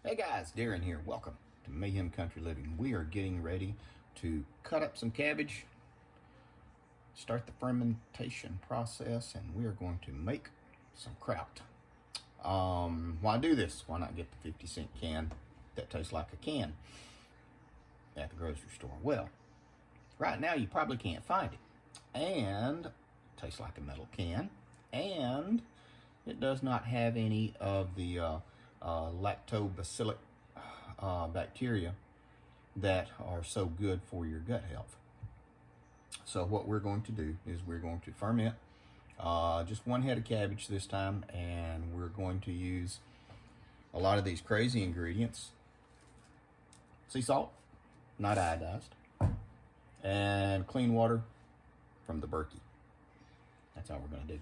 Hey guys, Darren here. Welcome to Mayhem Country Living. We are getting ready to cut up some cabbage, start the fermentation process, and we are going to make some kraut. Why do this? Why not get the 50-cent can that tastes like a can at the grocery store? Well, right now you probably can't find it. And it tastes like a metal can. And it does not have any of the lactobacillic bacteria that are so good for your gut health. So what we're going to do is we're going to ferment just one head of cabbage this time, and we're going to use a lot of these crazy ingredients. Sea salt, not iodized, and clean water from the Berkey. That's how we're going to do.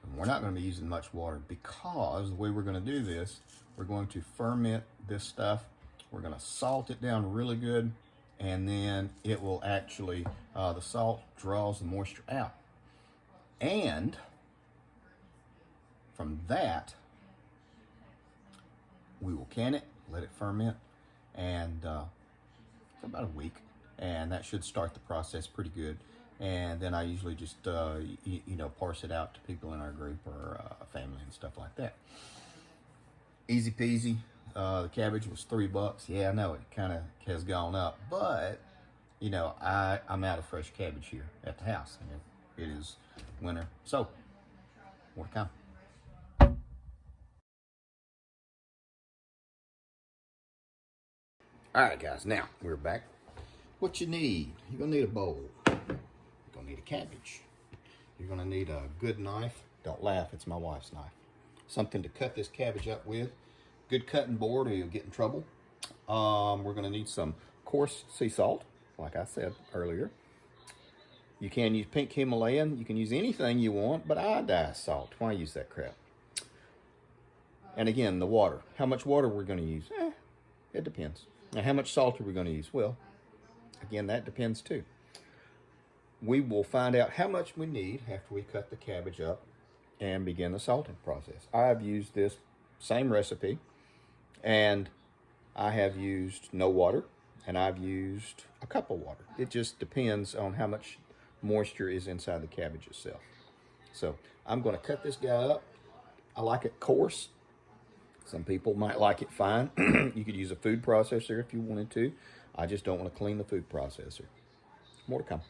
And we're not going to be using much water because the way we're going to do this, we're going to ferment this stuff. We're going to salt it down really good, and then it will actually, the salt draws the moisture out. And from that, we will can it, let it ferment, and for about a week, and that should start the process pretty good. And then I usually just, parse it out to people in our group or family and stuff like that. Easy peasy. The cabbage was $3. Yeah, I know it kind of has gone up, but I'm out of fresh cabbage here at the house. It is winter, so more to come. All right, guys. Now we're back. What you need? You're gonna need a bowl. You're gonna need a cabbage. You're gonna need a good knife. Don't laugh, it's my wife's knife. Something to cut this cabbage up with. Good cutting board or you'll get in trouble. We're gonna need some coarse sea salt, like I said earlier. You can use pink Himalayan. You can use anything you want, but iodized salt. Why use that crap? And again, the water. How much water we're gonna use? It depends. Now, how much salt are we gonna use? Well, again, that depends too. We will find out how much we need after we cut the cabbage up and begin the salting process. I've used this same recipe, and I have used no water, and I've used a cup of water. It just depends on how much moisture is inside the cabbage itself. So I'm going to cut this guy up. I like it coarse. Some people might like it fine. You could use a food processor if you wanted to. I just don't want to clean the food processor. More to come.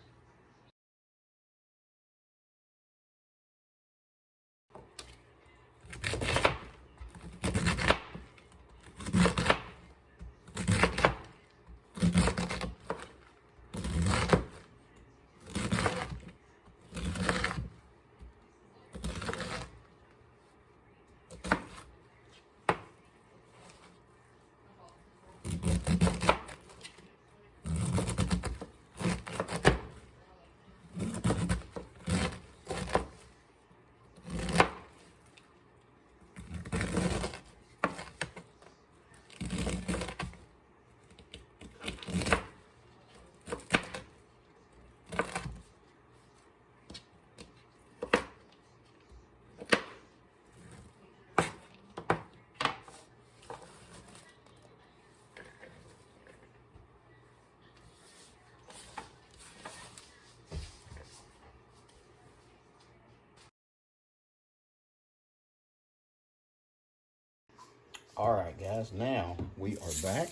All right, guys, now we are back,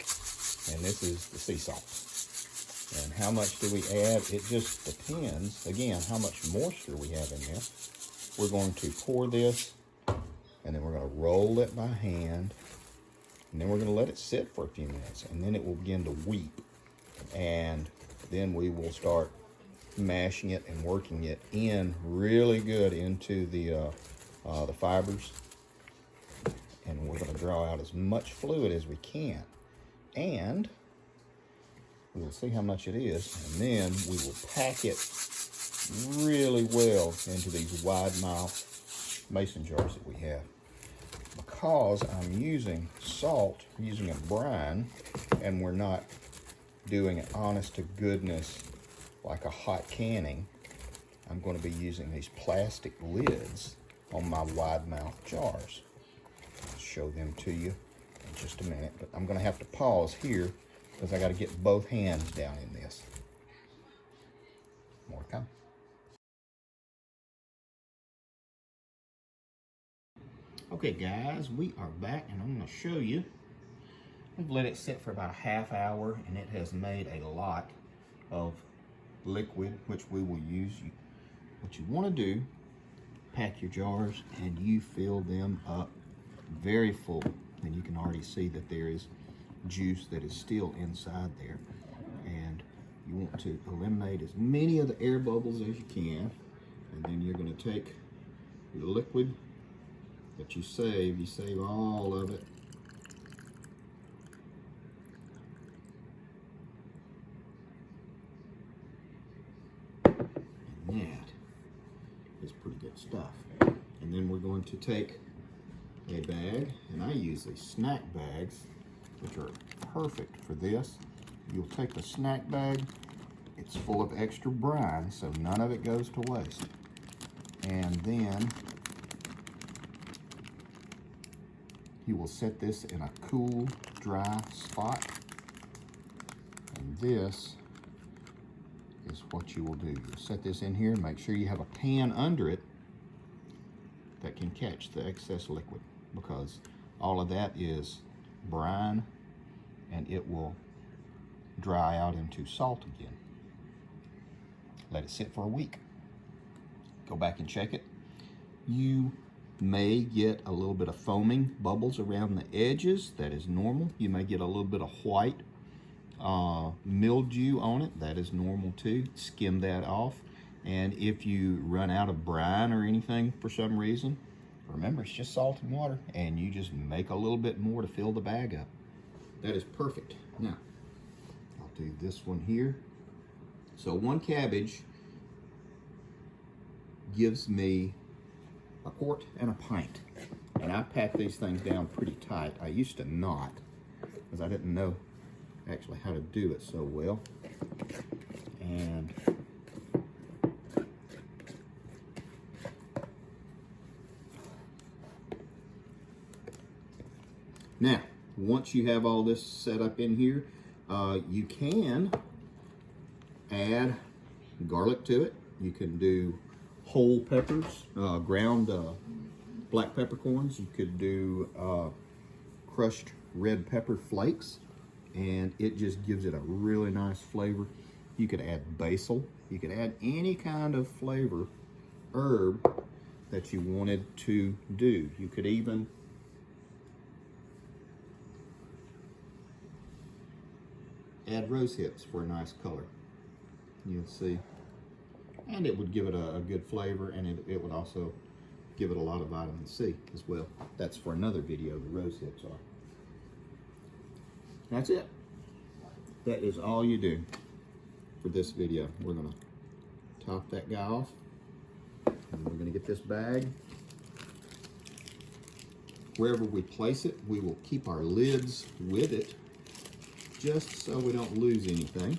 and this is the sea salt. And how much do we add? It just depends, again, how much moisture we have in there. We're going to pour this, and then we're going to roll it by hand, and then we're going to let it sit for a few minutes, and then it will begin to weep. And then we will start mashing it and working it in really good into the fibers. And we're going to draw out as much fluid as we can. And we'll see how much it is. And then we will pack it really well into these wide mouth mason jars that we have. Because I'm using salt, using a brine, and we're not doing an honest to goodness like a hot canning, I'm going to be using these plastic lids on my wide mouth jars. Show them to you just a minute, but I'm going to have to pause here because I got to get both hands down in this. More to come. Okay guys, we are back and I'm going to show you. We've let it sit for about a half hour and it has made a lot of liquid, which we will use. What you want to do, pack your jars and you fill them up very full. And you can already see that there is juice that is still inside there. And you want to eliminate as many of the air bubbles as you can. And then you're going to take your liquid that you save all of it. And that is pretty good stuff. And then we're going to take a bag, and I use these snack bags, which are perfect for this. You'll take the snack bag, it's full of extra brine, so none of it goes to waste. And then you will set this in a cool, dry spot. And this is what you will do. You'll set this in here and make sure you have a pan under it that can catch the excess liquid, because all of that is brine and it will dry out into salt again. Let it sit for a week. Go back and check it. You may get a little bit of foaming bubbles around the edges. That is normal. You may get a little bit of white mildew on it. That is normal too. Skim that off. And if you run out of brine or anything for some reason, remember, it's just salt and water, and you just make a little bit more to fill the bag up. That is perfect. Now, I'll do this one here. So one cabbage gives me a quart and a pint. And I pack these things down pretty tight. I used to not, because I didn't know actually how to do it so well. And now, once you have all this set up in here, you can add garlic to it. You can do whole peppers, ground black peppercorns. You could do crushed red pepper flakes, and it just gives it a really nice flavor. You could add basil. You could add any kind of flavor herb that you wanted to do. You could even add rose hips for a nice color. You'll see. And it would give it a good flavor, and it would also give it a lot of vitamin C as well. That's for another video, the rose hips are. That's it. That is all you do for this video. We're gonna top that guy off, and we're gonna get this bag. Wherever we place it, we will keep our lids with it, just so we don't lose anything.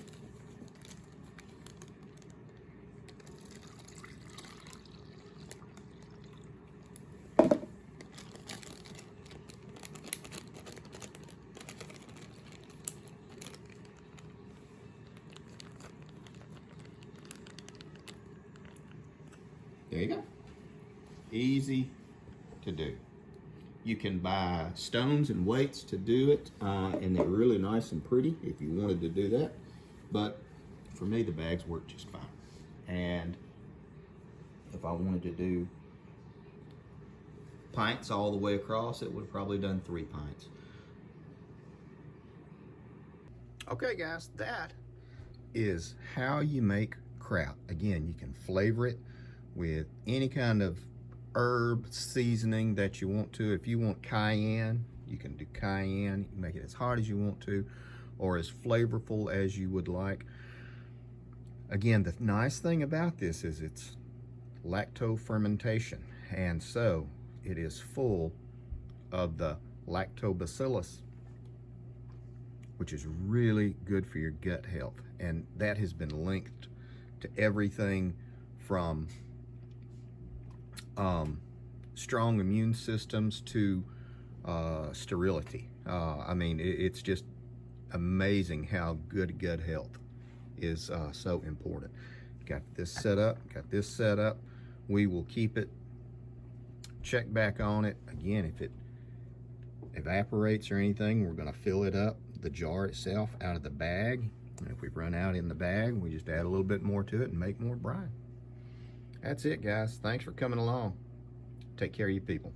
There you go. Easy to do. You can buy stones and weights to do it, and they're really nice and pretty if you wanted to do that. But for me, the bags work just fine. And if I wanted to do pints all the way across, it would have probably done 3 pints. Okay guys, that is how you make kraut. Again, you can flavor it with any kind of herb seasoning that you want to. If you want cayenne, you can do cayenne. You make it as hot as you want to, or as flavorful as you would like. Again, the nice thing about this is it's lacto fermentation, and so it is full of the lactobacillus, which is really good for your gut health. And that has been linked to everything from strong immune systems to sterility. I mean, it's just amazing how good gut health is so important. Got this set up, got this set up. We will keep it, check back on it. Again, if it evaporates or anything, we're gonna fill it up, the jar itself, out of the bag. And if we run out in the bag, we just add a little bit more to it and make more brine. That's it, guys. Thanks for coming along. Take care of you people.